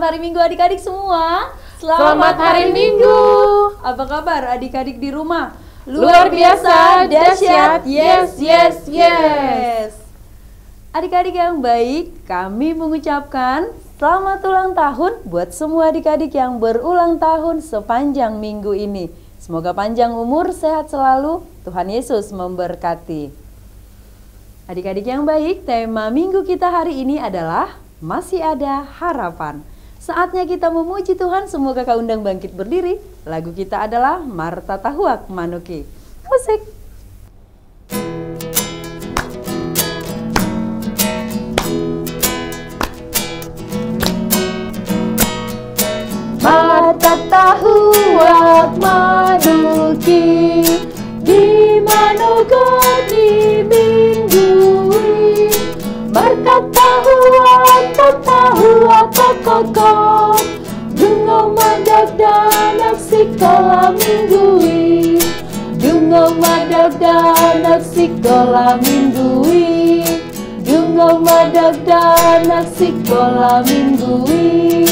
hari Minggu adik-adik semua. Selamat hari Minggu. Apa kabar adik-adik di rumah? Luar biasa, dahsyat, yes, yes, yes. Adik-adik yang baik, kami mengucapkan selamat ulang tahun buat semua adik-adik yang berulang tahun sepanjang minggu ini. Semoga panjang umur, sehat selalu, Tuhan Yesus memberkati. Adik-adik yang baik, tema minggu kita hari ini adalah Masih Ada Harapan. Saatnya kita memuji Tuhan, semua kakak undang bangkit berdiri. Lagu kita adalah Marta Tahuak Manuki. Musik. Marta Tahuak Manuki, di Manogo di Minggui. Marta Tahuak Koko, Dungo Madak Danak Sikola Minggui. Dungo Madak Danak Sikola Minggui. Dungo Madak Danak Sikola Minggui.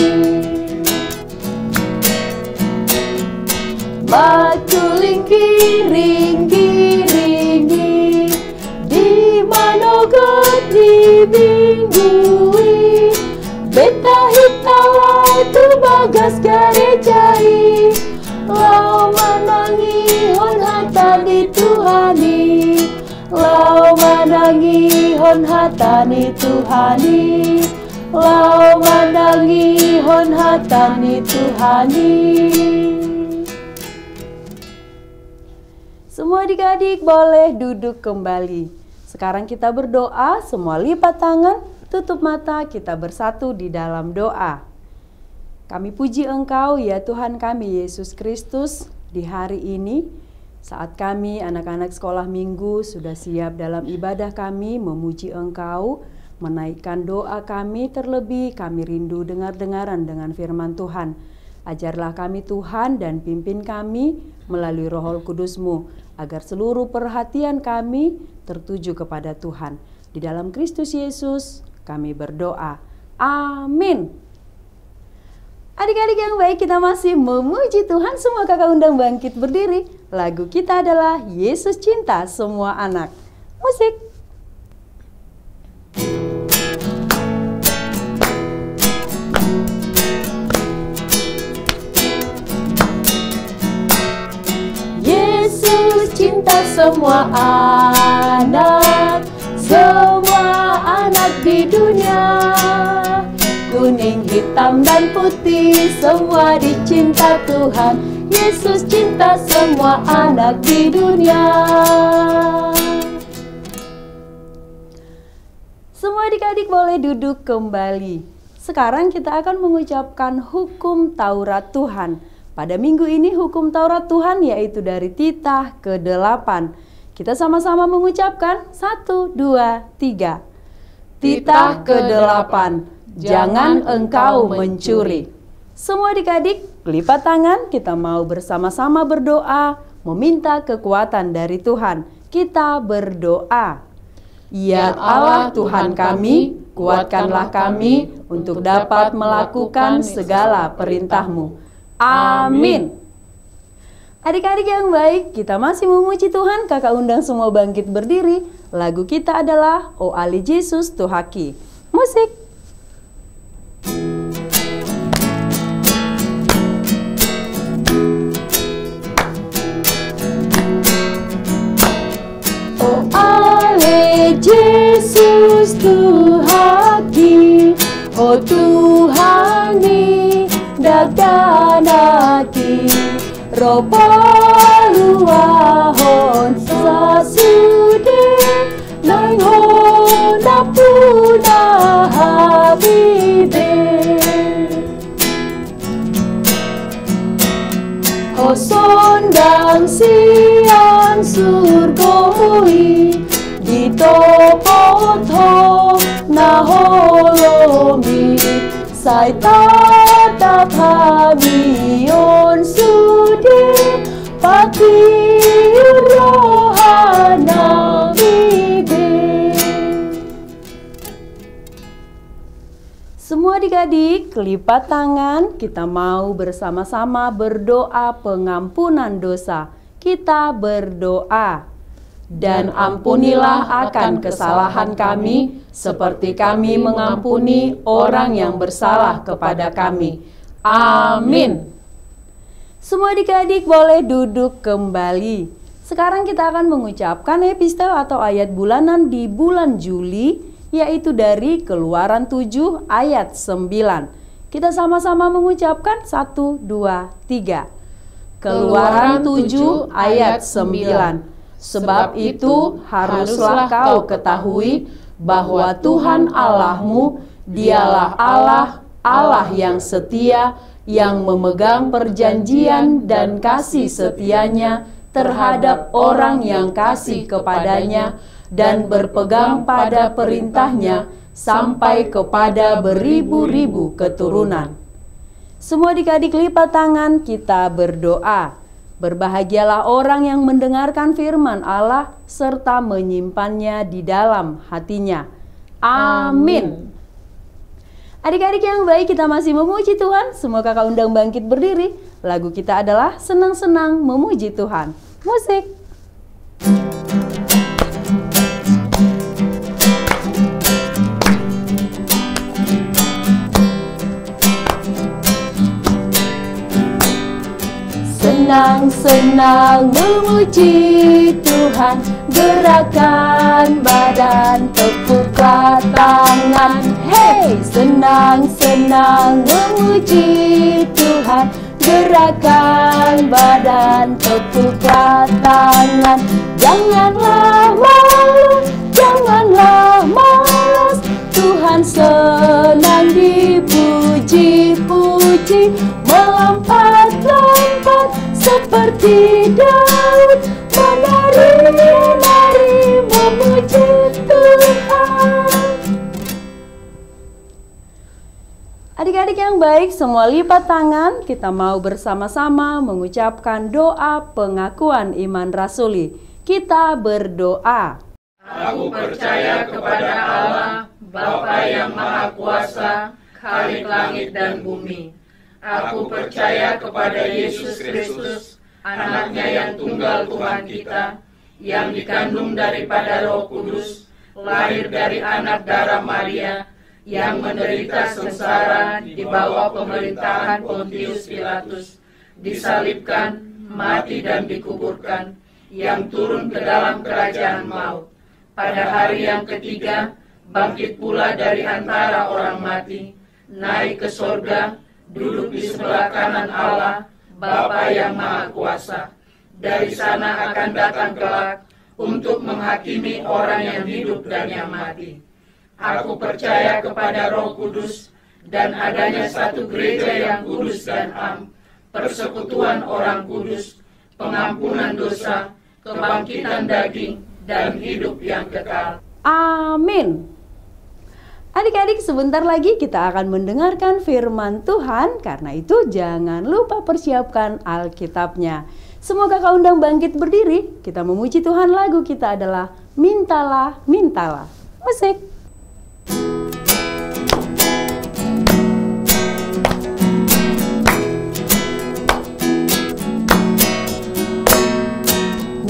Matuling ringgi di Manogo di Minggui. Beta hitawa tu bagas garejai, lau manangi hon hatani Tuhani. Lau manangi hon hatani Tuhani. Lau manangi hon hatani Tuhani. Semua adik-adik boleh duduk kembali. Sekarang kita berdoa, semua lipat tangan, tutup mata, kita bersatu di dalam doa. Kami puji Engkau ya Tuhan kami Yesus Kristus di hari ini. Saat kami anak-anak sekolah minggu sudah siap dalam ibadah kami memuji Engkau, menaikkan doa kami, terlebih kami rindu dengar-dengaran dengan firman Tuhan. Ajarlah kami Tuhan dan pimpin kami melalui Roh Kudus-Mu, agar seluruh perhatian kami tertuju kepada Tuhan. Di dalam Kristus Yesus kami berdoa. Amin. Adik-adik yang baik, kita masih memuji Tuhan. Semua kakak undang bangkit berdiri. Lagu kita adalah Yesus Cinta Semua Anak. Musik. Cinta semua anak di dunia. Kuning, hitam, dan putih, semua dicinta Tuhan. Yesus cinta semua anak di dunia. Semua adik-adik boleh duduk kembali. Sekarang kita akan mengucapkan hukum Taurat Tuhan. Pada minggu ini hukum Taurat Tuhan yaitu dari titah ke-8. Kita sama-sama mengucapkan 1, 2, 3. Titah ke-8. Jangan engkau mencuri. Semua adik-adik lipat tangan, kita mau bersama-sama berdoa, meminta kekuatan dari Tuhan. Kita berdoa. Ya Allah Tuhan kami, kuatkanlah kami untuk dapat melakukan segala perintah-Mu. Amin. Adik-adik yang baik, kita masih memuji Tuhan. Kakak undang semua bangkit berdiri. Lagu kita adalah O Ali Yesus Tuhaki. Musik. O Ali Yesus Tuhaki, O Tuhani daganaki, ropaluahon sasude, nainghon napuna habibe. Hosondang sian surgoi, ditopoto naholomi, saita tapamion sudi, pati rohana bibe. Semua adik-adik, lipat tangan, kita mau bersama-sama berdoa pengampunan dosa. Kita berdoa. Dan ampunilah akan kesalahan kami, seperti kami mengampuni orang yang bersalah kepada kami. Amin. Semua adik-adik boleh duduk kembali. Sekarang kita akan mengucapkan epistel atau ayat bulanan di bulan Juli, yaitu dari Keluaran 7 ayat 9. Kita sama-sama mengucapkan 1, 2, 3. Keluaran 7 ayat 9. Sebab itu haruslah kau ketahui bahwa Tuhan Allahmu, dialah Allah, Allah yang setia, yang memegang perjanjian dan kasih setianya terhadap orang yang kasih kepadanya dan berpegang pada perintahnya sampai kepada beribu-ribu keturunan. Semua adik-adik lipat tangan, kita berdoa. Berbahagialah orang yang mendengarkan firman Allah serta menyimpannya di dalam hatinya. Amin. Adik-adik yang baik, kita masih memuji Tuhan. Semua kakak undang bangkit berdiri. Lagu kita adalah Senang-senang memuji Tuhan. Musik. Senang-senang memuji Tuhan, gerakan badan, tepuklah tangan. Hey, senang-senang memuji Tuhan, gerakan badan, tepuklah tangan. Janganlah malu, janganlah malas, Tuhan senang dipuji-puji. Melompat-lompat seperti Daud, menari-nari memuji Tuhan. Adik-adik yang baik, semua lipat tangan. Kita mau bersama-sama mengucapkan doa pengakuan iman rasuli. Kita berdoa. Aku percaya kepada Allah, Bapa yang Maha Kuasa, Khalik langit dan bumi. Aku percaya kepada Yesus Kristus, anaknya yang tunggal Tuhan kita, yang dikandung daripada Roh Kudus, lahir dari anak darah Maria, yang menderita sengsara di bawah pemerintahan Pontius Pilatus, disalibkan, mati dan dikuburkan, yang turun ke dalam kerajaan maut. Pada hari yang ketiga, bangkit pula dari antara orang mati, naik ke sorga, duduk di sebelah kanan Allah, Bapa yang Maha Kuasa. Dari sana akan datang kelak untuk menghakimi orang yang hidup dan yang mati. Aku percaya kepada Roh Kudus dan adanya satu gereja yang kudus dan am, persekutuan orang kudus, pengampunan dosa, kebangkitan daging, dan hidup yang kekal. Amin. Adik-adik, sebentar lagi kita akan mendengarkan firman Tuhan. Karena itu jangan lupa persiapkan Alkitabnya. Semua kakak undang bangkit berdiri. Kita memuji Tuhan. Lagu kita adalah Mintalah, Mintalah. Musik.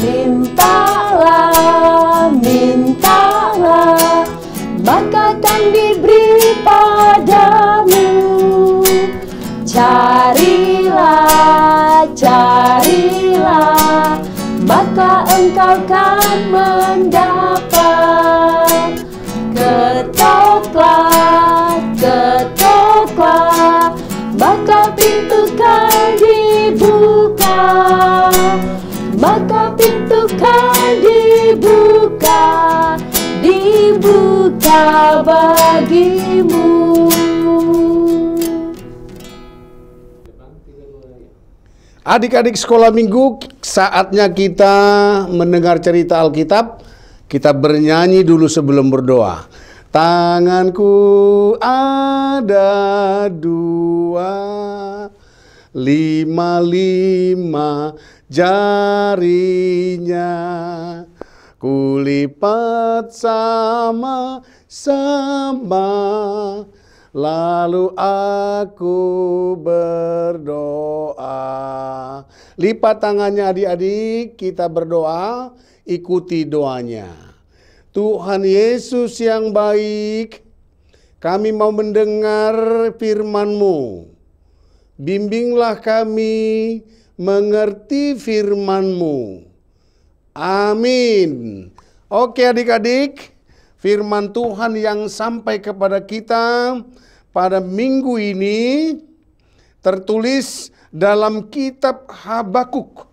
Mintalah, mintalah, maka akan diberi padamu. Carilah, carilah, maka engkau akan mendapat. Ketoklah, ketoklah, maka pintu kan dibuka. Maka pintu kan dibuka, dibuka bagimu. Adik-adik sekolah minggu, saatnya kita mendengar cerita Alkitab. Kita bernyanyi dulu sebelum berdoa. Tanganku ada dua, lima jarinya, kulipat sama-sama, lalu aku berdoa. Lipat tangannya adik-adik, kita berdoa, ikuti doanya. Tuhan Yesus yang baik, kami mau mendengar firman-Mu. Bimbinglah kami mengerti firman-Mu. Amin. Oke adik-adik, firman Tuhan yang sampai kepada kita pada minggu ini tertulis dalam kitab Habakuk.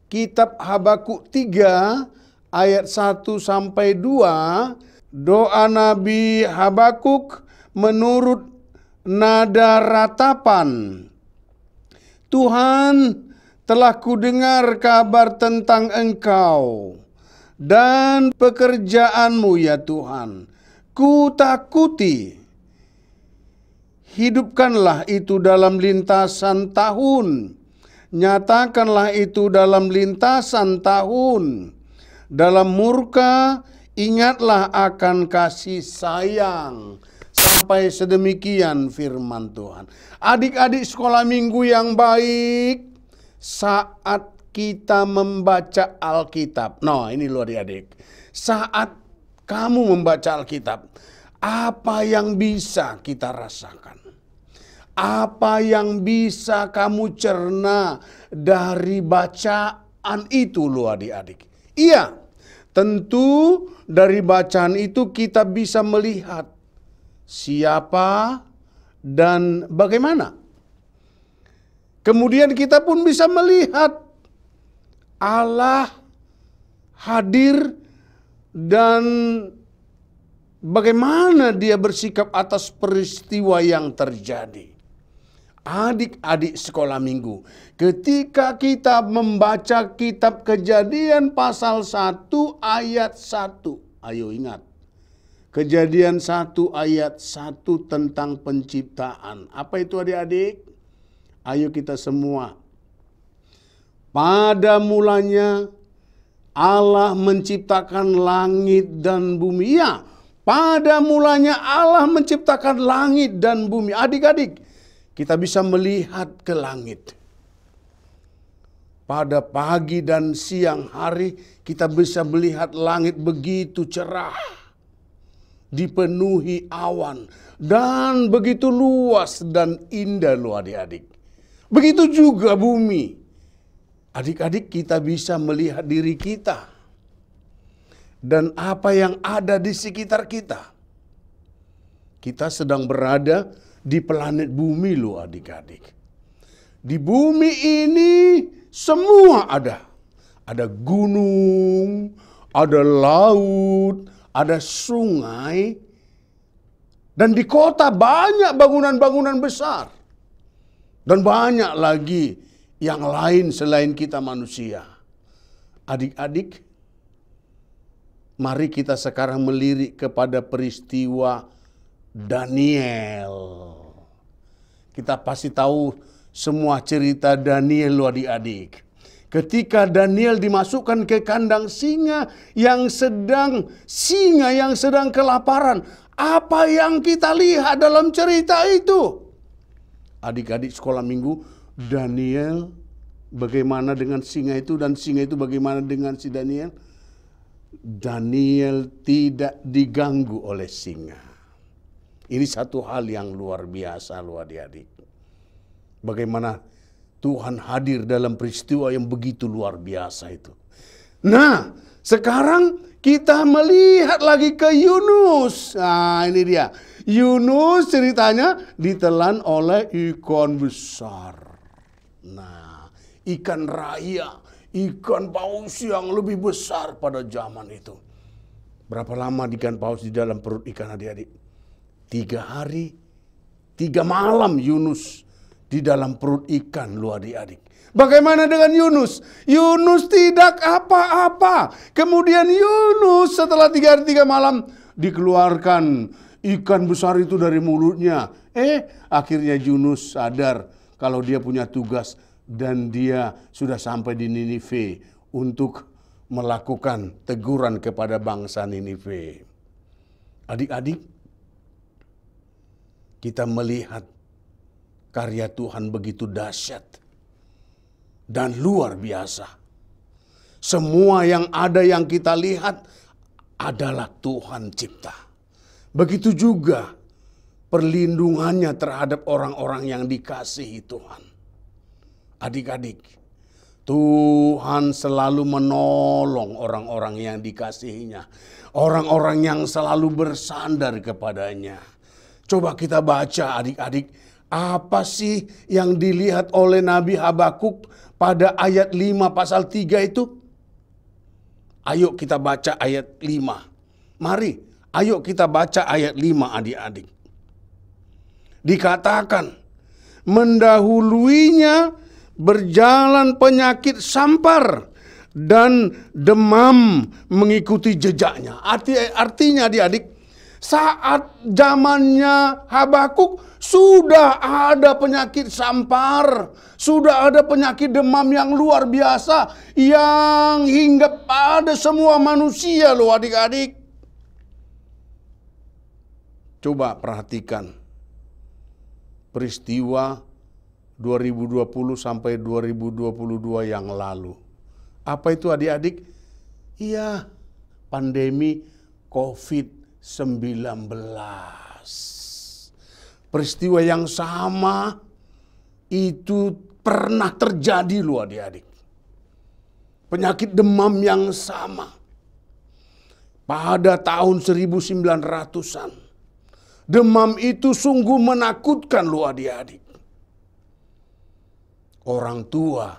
Kitab Habakuk 3 ayat 1 sampai 2. Doa Nabi Habakuk menurut nada ratapan. Tuhan, telah kudengar kabar tentang Engkau dan pekerjaan-Mu ya Tuhan. Ku takuti. Hidupkanlah itu dalam lintasan tahun. Nyatakanlah itu dalam lintasan tahun. Dalam murka, ingatlah akan kasih sayang. Sampai sedemikian firman Tuhan. Adik-adik sekolah minggu yang baik, saat kita membaca Alkitab. Nah, ini loh adik-adik. Saat kamu membaca Alkitab, apa yang bisa kita rasakan? Apa yang bisa kamu cerna dari bacaan itu loh adik-adik? Iya. Tentu dari bacaan itu kita bisa melihat siapa dan bagaimana. Kemudian kita pun bisa melihat Allah hadir dan bagaimana Dia bersikap atas peristiwa yang terjadi. Adik-adik sekolah minggu, ketika kita membaca kitab Kejadian pasal 1 ayat 1. Ayo ingat. Kejadian 1 ayat 1 tentang penciptaan. Apa itu adik-adik? Ayo kita semua. Pada mulanya Allah menciptakan langit dan bumi. Ya, pada mulanya Allah menciptakan langit dan bumi. Adik-adik, kita bisa melihat ke langit. Pada pagi dan siang hari kita bisa melihat langit begitu cerah. Dipenuhi awan. Dan begitu luas dan indah loh adik-adik. Begitu juga bumi. Adik-adik kita bisa melihat diri kita. Dan apa yang ada di sekitar kita. Kita sedang berada di planet bumi loh adik-adik. Di bumi ini semua ada. Ada gunung, ada laut, ada sungai. Dan di kota banyak bangunan-bangunan besar. Dan banyak lagi yang lain selain kita manusia. Adik-adik, mari kita sekarang melirik kepada peristiwa Daniel. Kita pasti tahu semua cerita Daniel loh adik-adik. Ketika Daniel dimasukkan ke kandang singa yang sedang kelaparan. Apa yang kita lihat dalam cerita itu? Adik-adik sekolah minggu, Daniel bagaimana dengan singa itu dan singa itu bagaimana dengan si Daniel? Daniel tidak diganggu oleh singa. Ini satu hal yang luar biasa loh adik-adik. Bagaimana Tuhan hadir dalam peristiwa yang begitu luar biasa itu. Nah, sekarang kita melihat lagi ke Yunus. Nah, ini dia. Yunus ceritanya ditelan oleh ikan besar. Nah, ikan raya, ikan paus yang lebih besar pada zaman itu. Berapa lama ikan paus di dalam perut ikan adik-adik? 3 hari, 3 malam Yunus di dalam perut ikan lu adik-adik. Bagaimana dengan Yunus? Yunus tidak apa-apa. Kemudian Yunus setelah 3 hari 3 malam dikeluarkan ikan besar itu dari mulutnya. Akhirnya Yunus sadar kalau dia punya tugas dan dia sudah sampai di Ninive untuk melakukan teguran kepada bangsa Ninive. Adik-adik, kita melihat karya Tuhan begitu dahsyat dan luar biasa. Semua yang ada yang kita lihat adalah Tuhan cipta. Begitu juga perlindungannya terhadap orang-orang yang dikasihi Tuhan. Adik-adik, Tuhan selalu menolong orang-orang yang dikasihinya. Orang-orang yang selalu bersandar kepadanya. Coba kita baca adik-adik, apa sih yang dilihat oleh Nabi Habakuk pada ayat 5 pasal 3 itu? Ayo kita baca ayat 5. Mari, ayo kita baca ayat 5 adik-adik. Dikatakan, mendahuluinya berjalan penyakit sampar dan demam mengikuti jejaknya. Artinya adik-adik, saat zamannya Habakuk sudah ada penyakit sampar, sudah ada penyakit demam yang luar biasa yang hinggap pada semua manusia loh adik-adik. Coba perhatikan peristiwa 2020 sampai 2022 yang lalu. Apa itu adik-adik? Iya, pandemi COVID-19. Peristiwa yang sama itu pernah terjadi loh adik-adik. Penyakit demam yang sama. Pada tahun 1900-an. Demam itu sungguh menakutkan loh adik-adik. Orang tua,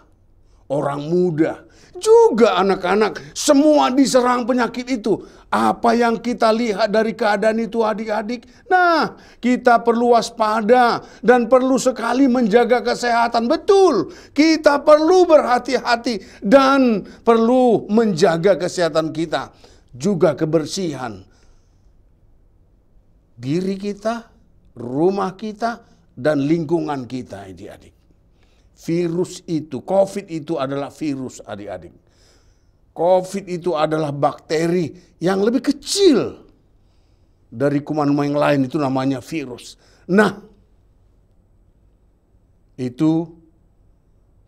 orang muda, juga anak-anak, semua diserang penyakit itu. Apa yang kita lihat dari keadaan itu adik-adik? Nah, kita perlu waspada dan perlu sekali menjaga kesehatan. Betul, kita perlu berhati-hati dan perlu menjaga kesehatan kita. Juga kebersihan diri kita, rumah kita, dan lingkungan kita adik-adik. Virus itu, COVID itu adalah virus adik-adik. COVID itu adalah bakteri yang lebih kecil dari kuman-kuman yang lain, itu namanya virus. Nah, itu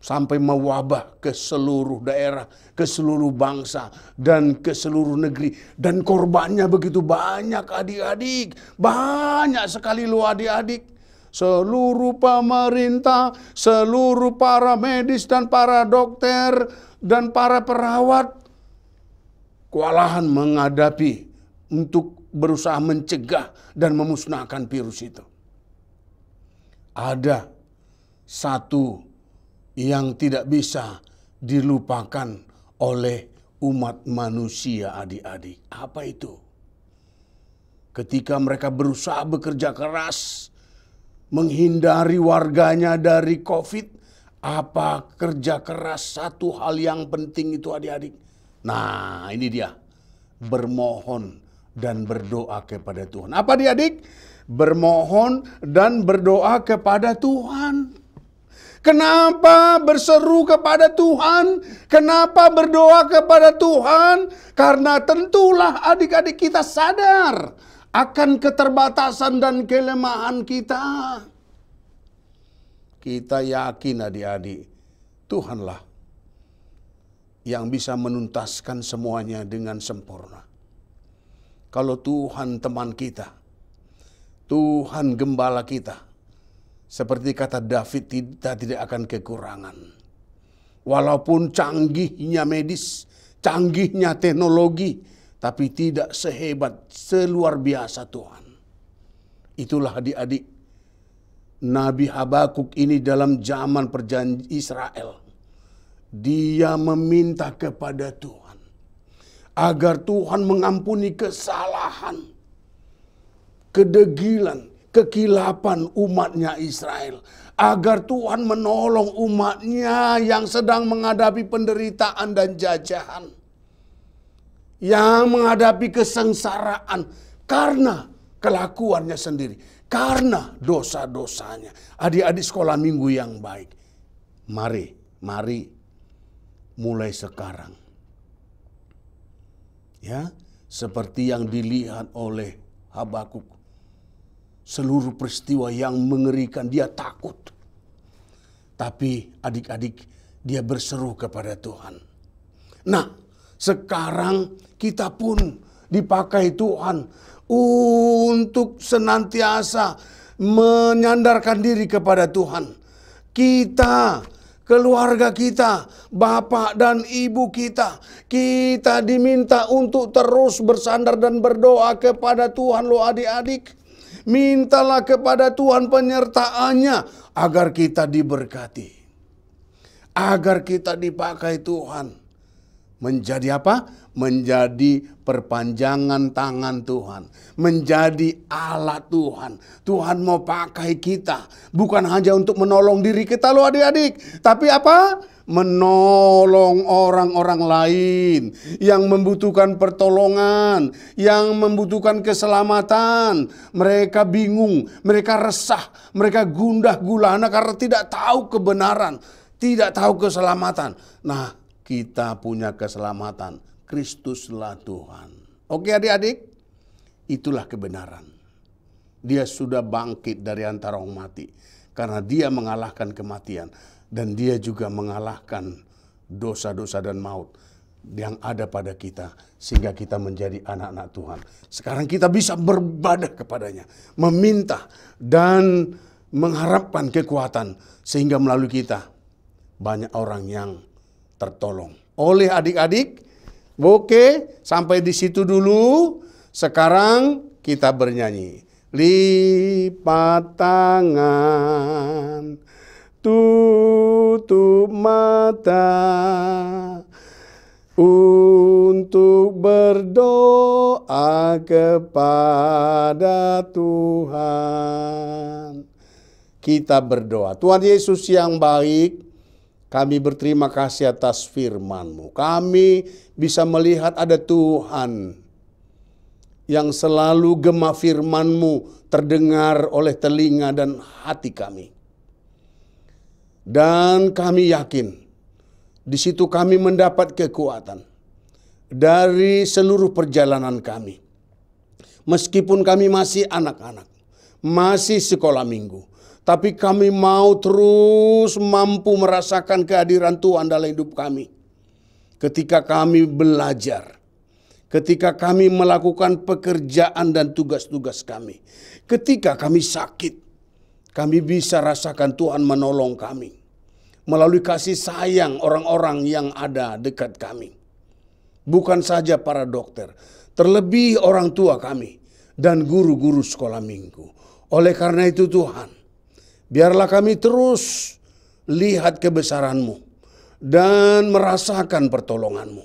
sampai mewabah ke seluruh daerah, ke seluruh bangsa, dan ke seluruh negeri. Dan korbannya begitu banyak adik-adik. Banyak sekali loh adik-adik. Seluruh pemerintah, seluruh para medis dan para dokter dan para perawat kewalahan menghadapi untuk berusaha mencegah dan memusnahkan virus itu. Ada satu yang tidak bisa dilupakan oleh umat manusia adik-adik. Apa itu? Ketika mereka berusaha bekerja keras menghindari warganya dari COVID, apa kerja keras satu hal yang penting itu adik-adik? Nah, ini dia. Bermohon dan berdoa kepada Tuhan. Apa adik-adik? Bermohon dan berdoa kepada Tuhan. Kenapa berseru kepada Tuhan? Kenapa berdoa kepada Tuhan? Karena tentulah adik-adik kita sadar akan keterbatasan dan kelemahan kita. Kita yakin adik-adik, Tuhanlah yang bisa menuntaskan semuanya dengan sempurna. Kalau Tuhan teman kita, Tuhan gembala kita, seperti kata David, kita tidak akan kekurangan. Walaupun canggihnya medis, canggihnya teknologi, tapi tidak sehebat, seluar biasa Tuhan. Itulah adik-adik, Nabi Habakuk ini dalam zaman perjanjian Israel. Dia meminta kepada Tuhan agar Tuhan mengampuni kesalahan, kedegilan, kekilapan umatnya Israel. Agar Tuhan menolong umatnya yang sedang menghadapi penderitaan dan jajahan. Yang menghadapi kesengsaraan karena kelakuannya sendiri. Karena dosa-dosanya. Adik-adik sekolah minggu yang baik. Mari mulai sekarang. Ya, seperti yang dilihat oleh Habakuk. seluruh peristiwa yang mengerikan, dia takut. Tapi adik-adik, dia berseru kepada Tuhan. Nah, sekarang kita pun dipakai Tuhan untuk senantiasa menyandarkan diri kepada Tuhan. Kita, keluarga kita, bapak dan ibu kita diminta untuk terus bersandar dan berdoa kepada Tuhan loh adik-adik. Mintalah kepada Tuhan penyertaannya agar kita diberkati. Agar kita dipakai Tuhan. Menjadi apa? Menjadi perpanjangan tangan Tuhan. Menjadi alat Tuhan. Tuhan mau pakai kita. Bukan hanya untuk menolong diri kita loh adik-adik. Tapi apa? Menolong orang-orang lain yang membutuhkan pertolongan, yang membutuhkan keselamatan. Mereka bingung, mereka resah, mereka gundah gulana karena tidak tahu kebenaran, tidak tahu keselamatan. Nah, kita punya keselamatan. Kristuslah Tuhan. Oke adik-adik, itulah kebenaran. Dia sudah bangkit dari antara orang mati karena dia mengalahkan kematian. Dan dia juga mengalahkan dosa-dosa dan maut yang ada pada kita. Sehingga kita menjadi anak-anak Tuhan. Sekarang kita bisa beribadah kepadanya. Meminta dan mengharapkan kekuatan. Sehingga melalui kita banyak orang yang tertolong. Oleh adik-adik. Oke, sampai di situ dulu. Sekarang kita bernyanyi. Lipat tangan, tutup mata untuk berdoa kepada Tuhan. Kita berdoa. Tuhan Yesus yang baik, kami berterima kasih atas firman-Mu. Kami bisa melihat ada Tuhan yang selalu gema firman-Mu terdengar oleh telinga dan hati kami. Dan kami yakin di situ kami mendapat kekuatan dari seluruh perjalanan kami. Meskipun kami masih anak-anak, masih sekolah minggu, tapi kami mau terus mampu merasakan kehadiran Tuhan dalam hidup kami. Ketika kami belajar, ketika kami melakukan pekerjaan dan tugas-tugas kami, ketika kami sakit, kami bisa rasakan Tuhan menolong kami. Melalui kasih sayang orang-orang yang ada dekat kami. Bukan saja para dokter, terlebih orang tua kami dan guru-guru sekolah minggu. Oleh karena itu Tuhan, biarlah kami terus lihat kebesaran-Mu dan merasakan pertolongan-Mu.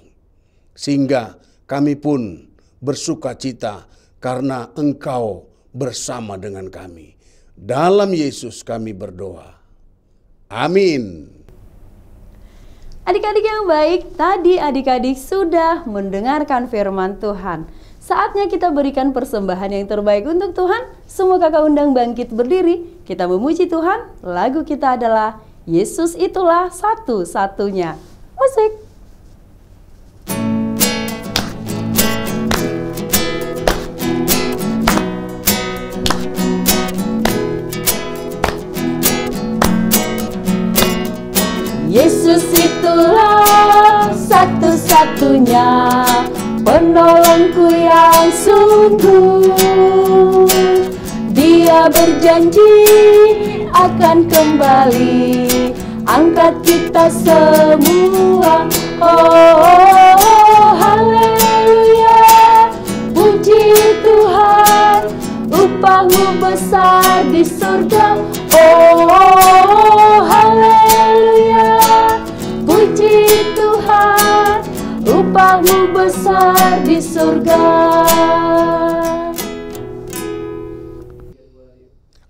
Sehingga kami pun bersuka cita karena Engkau bersama dengan kami. Dalam Yesus kami berdoa. Amin. Adik-adik yang baik, tadi adik-adik sudah mendengarkan firman Tuhan. Saatnya kita berikan persembahan yang terbaik untuk Tuhan. Semua kakak undang bangkit berdiri. Kita memuji Tuhan. Lagu kita adalah Yesus itulah satu-satunya. Musik. Yesus itulah satu-satunya penolongku yang sungguh. Dia berjanji akan kembali angkat kita semua. Oh, haleluya, puji Tuhan, upahmu besar di surga. Oh, haleluya, puji Tuhan, upahmu besar di surga.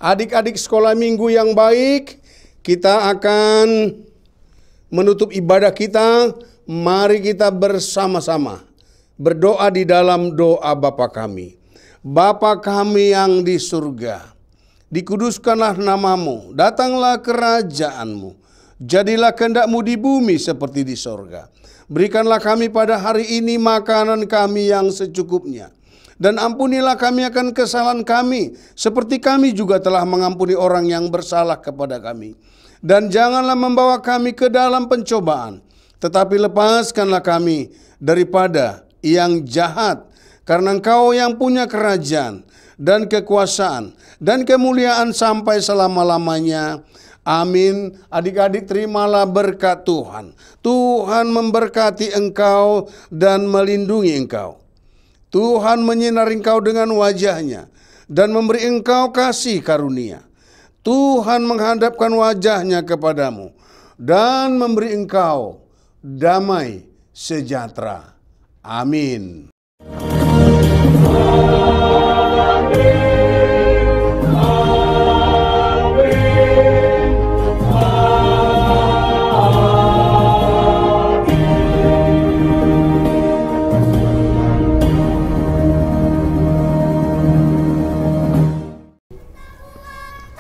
Adik-adik sekolah minggu yang baik, kita akan menutup ibadah kita. Mari kita bersama-sama berdoa di dalam doa Bapa kami. Bapa kami yang di surga, dikuduskanlah namamu, datanglah kerajaan-Mu, jadilah kehendak-Mu di bumi seperti di sorga. Berikanlah kami pada hari ini makanan kami yang secukupnya, Dan ampunilah kami akan kesalahan kami, seperti kami juga telah mengampuni orang yang bersalah kepada kami. Dan janganlah membawa kami ke dalam pencobaan, tetapi lepaskanlah kami daripada yang jahat. Karena Engkau yang punya kerajaan dan kekuasaan dan kemuliaan sampai selama-lamanya. Amin. Adik-adik, terimalah berkat Tuhan. Tuhan memberkati engkau dan melindungi engkau. Tuhan menyinari engkau dengan wajah-Nya dan memberi engkau kasih karunia. Tuhan menghadapkan wajah-Nya kepadamu dan memberi engkau damai sejahtera. Amin.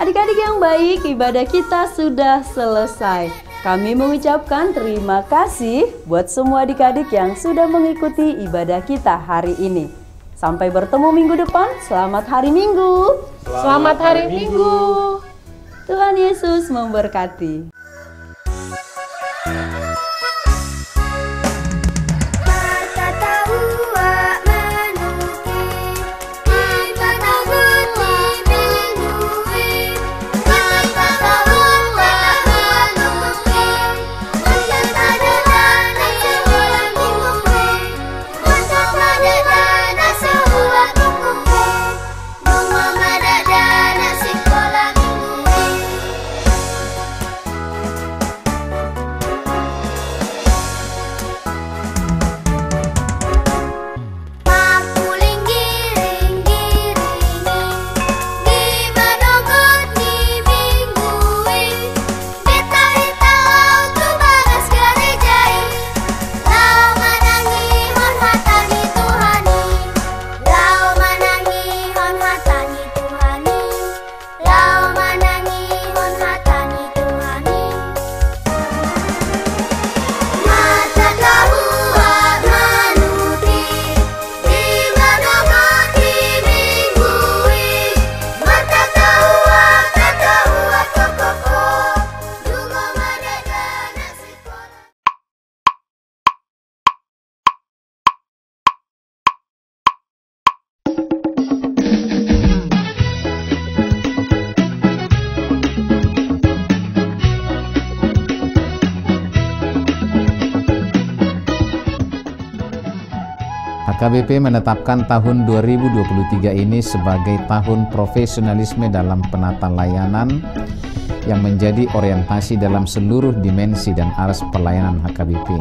Adik-adik yang baik, ibadah kita sudah selesai. Kami mengucapkan terima kasih buat semua adik-adik yang sudah mengikuti ibadah kita hari ini. Sampai bertemu minggu depan, selamat hari Minggu. Selamat hari Minggu. Tuhan Yesus memberkati. HKBP menetapkan tahun 2023 ini sebagai tahun profesionalisme dalam penata layanan yang menjadi orientasi dalam seluruh dimensi dan aras pelayanan HKBP.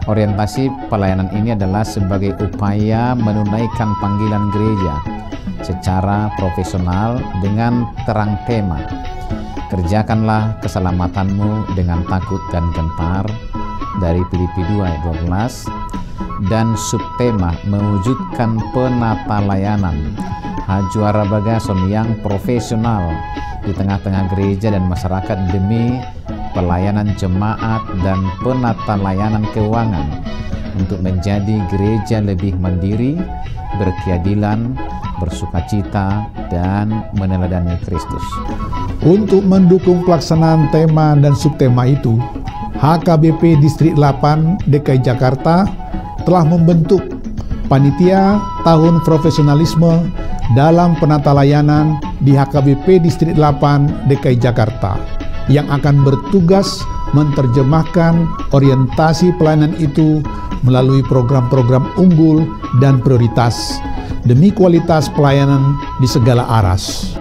Orientasi pelayanan ini adalah sebagai upaya menunaikan panggilan gereja secara profesional dengan terang tema, kerjakanlah keselamatanmu dengan takut dan gentar, dari Filipi 2 ayat 12, dan subtema mewujudkan penata layanan Hajuara Bagason yang profesional di tengah-tengah gereja dan masyarakat demi pelayanan jemaat dan penata layanan keuangan untuk menjadi gereja lebih mandiri, berkeadilan, bersukacita, dan meneladani Kristus. Untuk mendukung pelaksanaan tema dan subtema itu, HKBP Distrik 8 DKI Jakarta telah membentuk Panitia Tahun Profesionalisme dalam Penata Layanan di HKBP Distrik 8 DKI Jakarta yang akan bertugas menerjemahkan orientasi pelayanan itu melalui program-program unggul dan prioritas demi kualitas pelayanan di segala aras.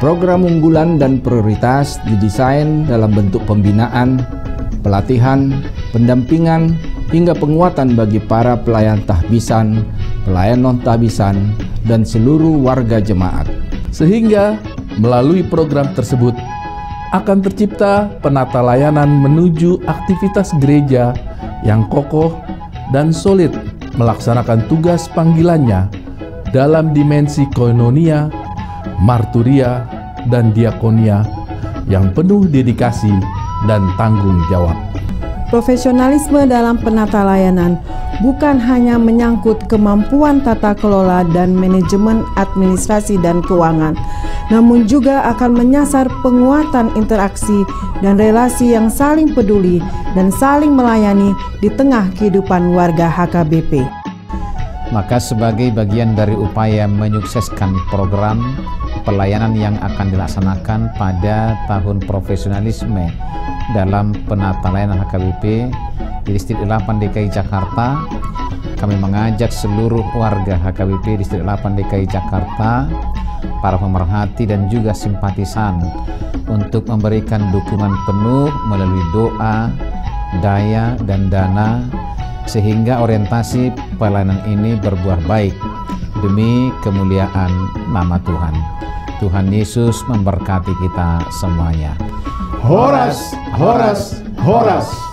Program unggulan dan prioritas didesain dalam bentuk pembinaan, pelatihan, pendampingan, hingga penguatan bagi para pelayan tahbisan, pelayan non-tahbisan, dan seluruh warga jemaat. Sehingga melalui program tersebut akan tercipta penata layanan menuju aktivitas gereja yang kokoh dan solid melaksanakan tugas panggilannya dalam dimensi koinonia, marturia, dan diakonia yang penuh dedikasi dan tanggung jawab. Profesionalisme dalam penata layanan bukan hanya menyangkut kemampuan tata kelola dan manajemen administrasi dan keuangan, namun juga akan menyasar penguatan interaksi dan relasi yang saling peduli dan saling melayani di tengah kehidupan warga HKBP. Maka sebagai bagian dari upaya menyukseskan program pelayanan yang akan dilaksanakan pada tahun profesionalisme dalam penata layanan HKBP di Distrik 8 DKI Jakarta, kami mengajak seluruh warga HKBP Distrik 8 DKI Jakarta, para pemerhati dan juga simpatisan untuk memberikan dukungan penuh melalui doa, daya, dan dana sehingga orientasi pelayanan ini berbuah baik demi kemuliaan nama Tuhan. Tuhan Yesus memberkati kita semuanya. Horas, horas, horas.